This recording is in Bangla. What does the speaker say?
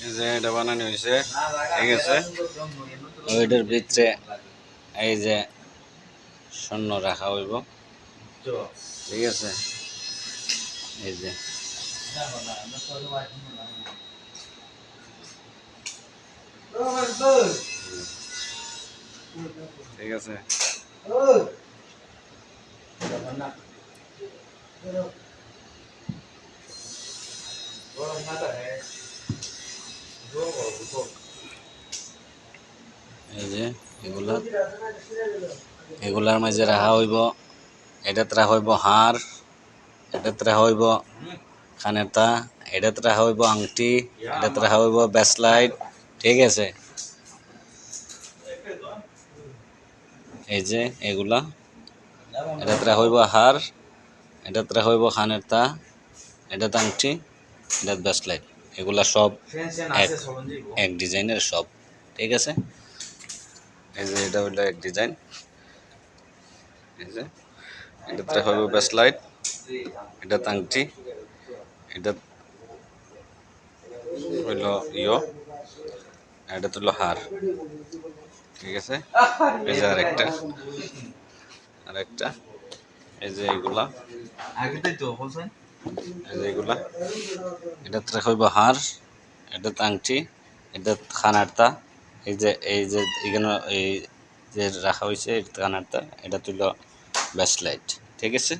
এই যে এটা বানানো হয়েছে, ঠিক আছে। ওইটার ভিতরে এই যে স্বর্ণ রাখা হইব, ঠিক আছে। এই যে ঠিক আছে। এই যে এগুলার মাঝে রাখা হইব, এটাতে রাখা হইব হার, এটাতে রাখা হইব খানেতা, এটাতে রাখা হইব আংটি, এটাতে রাখা হইব ব্যাসলাইট, ঠিক আছে। এই যে এগুলা এটাতে রাখা হইব হার, এটাতে রাখা হইব খানেতা, এটাতে আংটি, এটাতে ব্যাসলাইট। এগুলা সব এক এক ডিজাইনের সব, ঠিক আছে। এই যে এটা হইলো এক ডিজাইন। এই যে এটাতে হইব ব্যাসলাইট, এটা আংটি, এটা হইল এটা হইল হার, ঠিক আছে। এই যে আরেকটা এই যে এইগুলা, এই যে এগুলা এটাতে হইব হার, এটা আংটি, এটা খানারতা। এই যে এখানে এই যে রাখা হয়েছে এটা খানারতা, এটা তুইল ব্যাসলাইট, ঠিক আছে।